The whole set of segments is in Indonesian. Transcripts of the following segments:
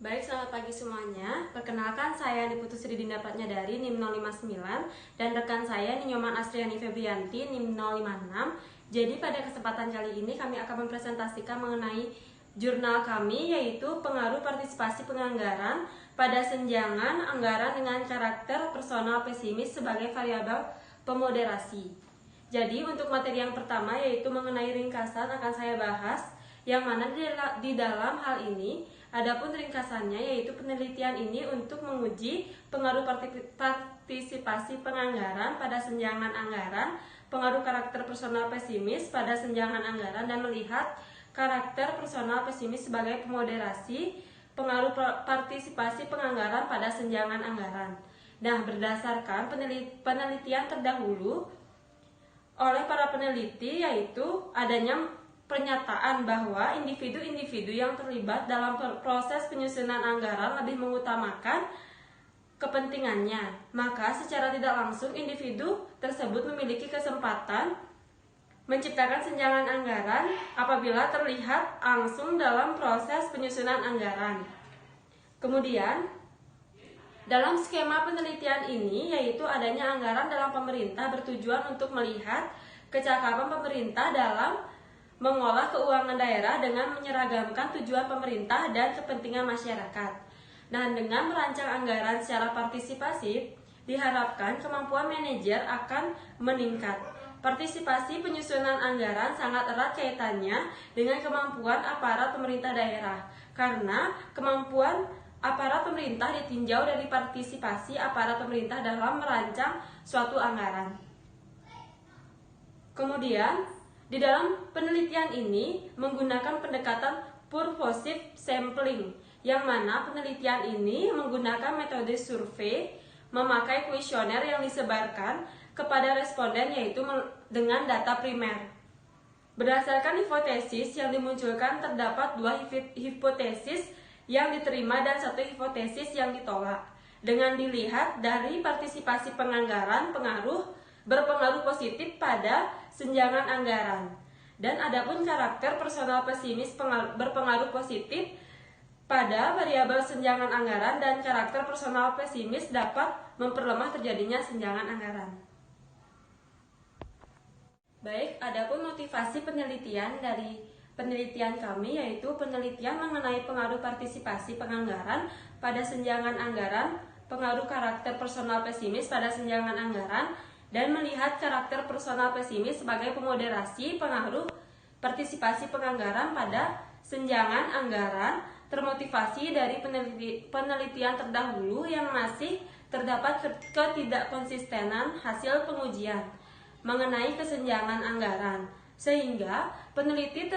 Baik, selamat pagi semuanya. Perkenalkan, saya Putri Dinda Pratnyadari NIM 059 dan rekan saya Ninyoman Astriani Febrianti NIM 056. Jadi pada kesempatan kali ini kami akan mempresentasikan mengenai jurnal kami, yaitu pengaruh partisipasi penganggaran pada senjangan anggaran dengan karakter personal pesimis sebagai variabel pemoderasi. Jadi untuk materi yang pertama yaitu mengenai ringkasan akan saya bahas, yang mana di dalam hal ini adapun ringkasannya yaitu penelitian ini untuk menguji pengaruh partisipasi penganggaran pada senjangan anggaran, pengaruh karakter personal pesimis pada senjangan anggaran, dan melihat karakter personal pesimis sebagai pemoderasi pengaruh partisipasi penganggaran pada senjangan anggaran. Nah, berdasarkan penelitian terdahulu oleh para peneliti, yaitu adanya pernyataan bahwa individu-individu yang terlibat dalam proses penyusunan anggaran lebih mengutamakan kepentingannya, maka secara tidak langsung individu tersebut memiliki kesempatan menciptakan senjangan anggaran apabila terlihat langsung dalam proses penyusunan anggaran. Kemudian, dalam skema penelitian ini yaitu adanya anggaran dalam pemerintah bertujuan untuk melihat kecakapan pemerintah dalam mengolah keuangan daerah dengan menyeragamkan tujuan pemerintah dan kepentingan masyarakat. Nah, dengan merancang anggaran secara partisipasif, diharapkan kemampuan manajer akan meningkat. Partisipasi penyusunan anggaran sangat erat kaitannya dengan kemampuan aparat pemerintah daerah, karena kemampuan aparat pemerintah ditinjau dari partisipasi aparat pemerintah dalam merancang suatu anggaran. Kemudian, di dalam penelitian ini menggunakan pendekatan purposive sampling, yang mana penelitian ini menggunakan metode survei memakai kuesioner yang disebarkan kepada responden yaitu dengan data primer. Berdasarkan hipotesis yang dimunculkan, terdapat dua hipotesis yang diterima dan satu hipotesis yang ditolak. Dengan dilihat dari partisipasi penganggaran berpengaruh positif pada senjangan anggaran, dan adapun karakter personal pesimis berpengaruh positif pada variabel senjangan anggaran, dan karakter personal pesimis dapat memperlemah terjadinya senjangan anggaran. Baik, adapun motivasi penelitian dari penelitian kami yaitu penelitian mengenai pengaruh partisipasi penganggaran pada senjangan anggaran, pengaruh karakter personal pesimis pada senjangan anggaran, dan melihat karakter personal pesimis sebagai pemoderasi pengaruh partisipasi penganggaran pada senjangan anggaran, termotivasi dari penelitian terdahulu yang masih terdapat ketidakkonsistenan hasil pengujian mengenai kesenjangan anggaran, sehingga peneliti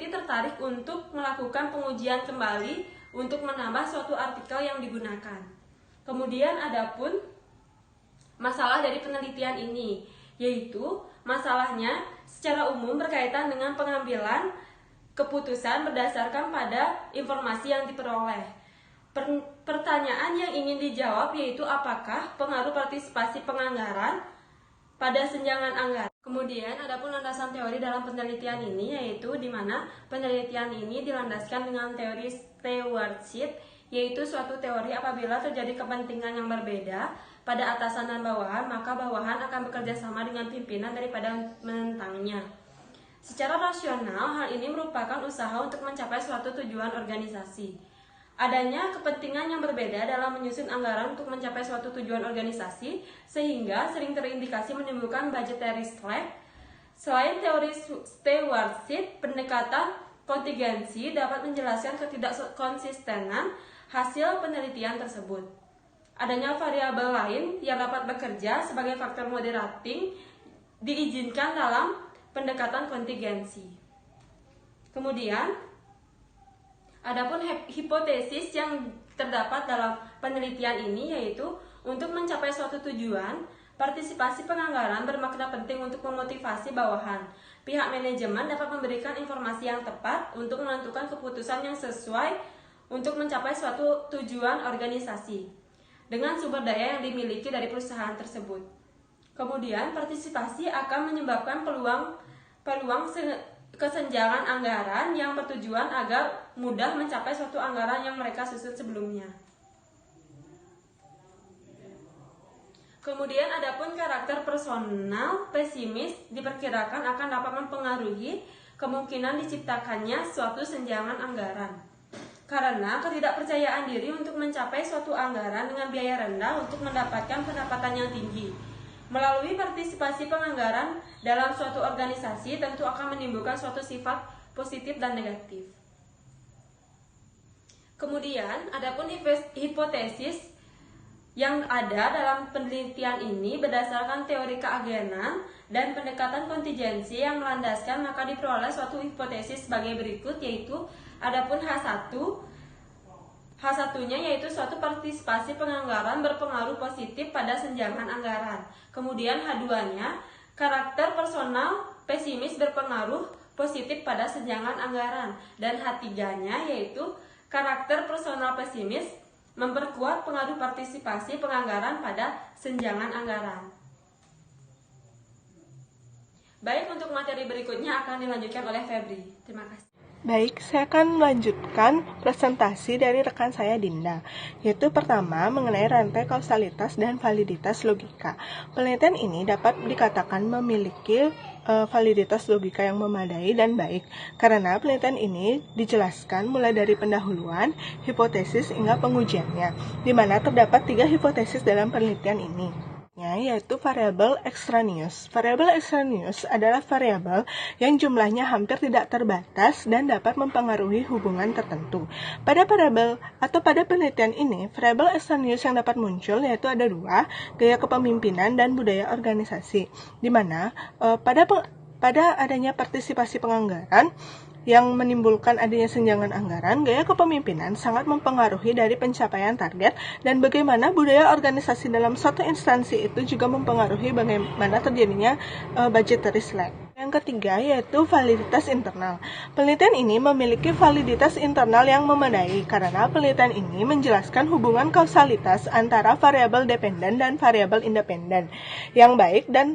tertarik untuk melakukan pengujian kembali untuk menambah suatu artikel yang digunakan. Kemudian adapun masalah dari penelitian ini, yaitu masalahnya secara umum berkaitan dengan pengambilan keputusan berdasarkan pada informasi yang diperoleh. Pertanyaan yang ingin dijawab yaitu apakah pengaruh partisipasi penganggaran pada senjangan anggaran. Kemudian adapun landasan teori dalam penelitian ini, yaitu di mana penelitian ini dilandaskan dengan teori stewardship, yaitu suatu teori apabila terjadi kepentingan yang berbeda pada atasan dan bawahan, maka bawahan akan bekerja sama dengan pimpinan daripada menentangnya. Secara rasional, hal ini merupakan usaha untuk mencapai suatu tujuan organisasi. Adanya kepentingan yang berbeda dalam menyusun anggaran untuk mencapai suatu tujuan organisasi, sehingga sering terindikasi menimbulkan budgetary slack. Selain teori stewardship, pendekatan kontingensi dapat menjelaskan ketidakkonsistenan hasil penelitian tersebut. Adanya variabel lain yang dapat bekerja sebagai faktor moderating diizinkan dalam pendekatan kontingensi. Kemudian, adapun hipotesis yang terdapat dalam penelitian ini yaitu untuk mencapai suatu tujuan, partisipasi penganggaran bermakna penting untuk memotivasi bawahan. Pihak manajemen dapat memberikan informasi yang tepat untuk menentukan keputusan yang sesuai untuk mencapai suatu tujuan organisasi dengan sumber daya yang dimiliki dari perusahaan tersebut. Kemudian, partisipasi akan menyebabkan peluang kesenjangan anggaran yang bertujuan agar mudah mencapai suatu anggaran yang mereka susun sebelumnya. Kemudian adapun karakter personal pesimis diperkirakan akan dapat mempengaruhi kemungkinan diciptakannya suatu senjangan anggaran. Karena ketidakpercayaan diri untuk mencapai suatu anggaran dengan biaya rendah untuk mendapatkan pendapatan yang tinggi. Melalui partisipasi penganggaran dalam suatu organisasi tentu akan menimbulkan suatu sifat positif dan negatif. Kemudian adapun hipotesis yang ada dalam penelitian ini berdasarkan teori keagenan dan pendekatan kontingensi yang melandaskan, maka diperoleh suatu hipotesis sebagai berikut, yaitu adapun H1-nya yaitu suatu partisipasi penganggaran berpengaruh positif pada senjangan anggaran. Kemudian H2-nya karakter personal pesimis berpengaruh positif pada senjangan anggaran, dan H3-nya yaitu karakter personal pesimis memperkuat pengaruh partisipasi penganggaran pada senjangan anggaran. Baik, untuk materi berikutnya akan dilanjutkan oleh Febri. Terima kasih. Baik, saya akan melanjutkan presentasi dari rekan saya Dinda, yaitu pertama mengenai rantai kausalitas dan validitas logika. Penelitian ini dapat dikatakan memiliki validitas logika yang memadai dan baik, karena penelitian ini dijelaskan mulai dari pendahuluan, hipotesis hingga pengujiannya, di mana terdapat 3 hipotesis dalam penelitian ini, yaitu variabel extraneous. Variabel extraneous adalah variabel yang jumlahnya hampir tidak terbatas dan dapat mempengaruhi hubungan tertentu. Pada penelitian ini, variabel extraneous yang dapat muncul yaitu ada 2, gaya kepemimpinan dan budaya organisasi, di mana pada adanya partisipasi penganggaran yang menimbulkan adanya senjangan anggaran, gaya kepemimpinan sangat mempengaruhi dari pencapaian target, dan bagaimana budaya organisasi dalam suatu instansi itu juga mempengaruhi bagaimana terjadinya budgetary slack. Yang ketiga yaitu validitas internal. Penelitian ini memiliki validitas internal yang memadai karena penelitian ini menjelaskan hubungan kausalitas antara variabel dependen dan variabel independen yang baik, dan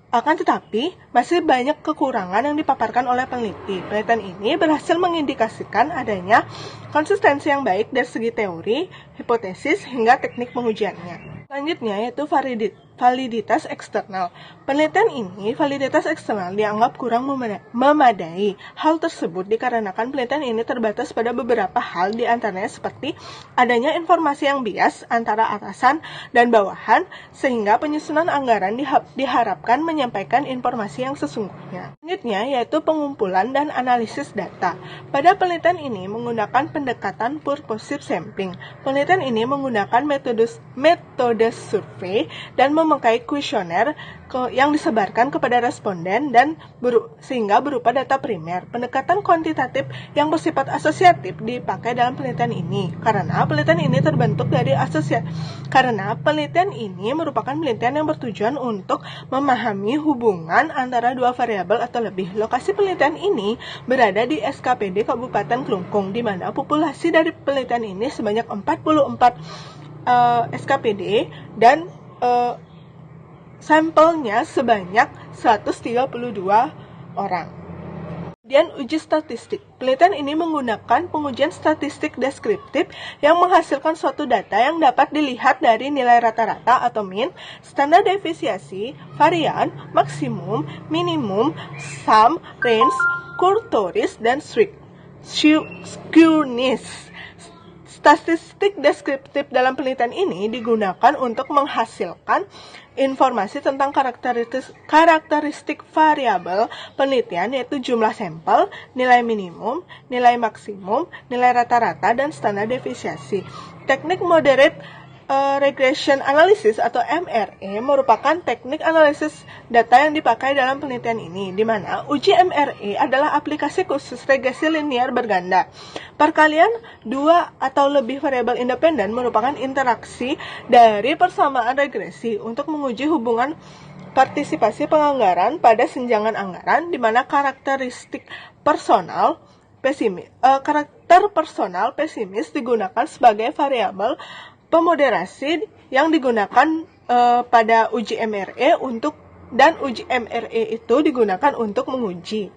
akan tetapi, masih banyak kekurangan yang dipaparkan oleh peneliti. Penelitian ini berhasil mengindikasikan adanya konsistensi yang baik dari segi teori, hipotesis, hingga teknik pengujiannya. Selanjutnya yaitu validitas eksternal. Penelitian ini, validitas eksternal dianggap kurang memadai. Hal tersebut dikarenakan penelitian ini terbatas pada beberapa hal, di antaranya seperti adanya informasi yang bias antara atasan dan bawahan, sehingga penyusunan anggaran diharapkan menyampaikan informasi yang sesungguhnya. Selanjutnya yaitu pengumpulan dan analisis data. Pada penelitian ini menggunakan pendekatan purposive sampling. Penelitian ini menggunakan metode survei dan memakai kuesioner yang disebarkan kepada responden dan sehingga berupa data primer. Pendekatan kuantitatif yang bersifat asosiatif dipakai dalam penelitian ini karena penelitian ini merupakan penelitian yang bertujuan untuk memahami hubungan antara 2 variabel atau lebih. Lokasi penelitian ini berada di SKPD Kabupaten Klungkung, di mana populasi dari penelitian ini sebanyak 44 SKPD dan sampelnya sebanyak 132 orang. Kemudian uji statistik. Penelitian ini menggunakan pengujian statistik deskriptif yang menghasilkan suatu data yang dapat dilihat dari nilai rata-rata atau mean, standar deviasi, varian, maksimum, minimum, sum, range, kurtoris, dan skewness. Statistik deskriptif dalam penelitian ini digunakan untuk menghasilkan informasi tentang karakteristik variabel penelitian, yaitu jumlah sampel, nilai minimum, nilai maksimum, nilai rata-rata, dan standar deviasi. Teknik moderate regression analysis atau MRE merupakan teknik analisis data yang dipakai dalam penelitian ini, di mana uji MRE adalah aplikasi khusus regresi linear berganda. Perkalian 2 atau lebih variabel independen merupakan interaksi dari persamaan regresi untuk menguji hubungan partisipasi penganggaran pada senjangan anggaran, di mana karakter personal pesimis digunakan sebagai variabel pemoderasi yang digunakan pada uji MRE dan uji MRE itu digunakan untuk menguji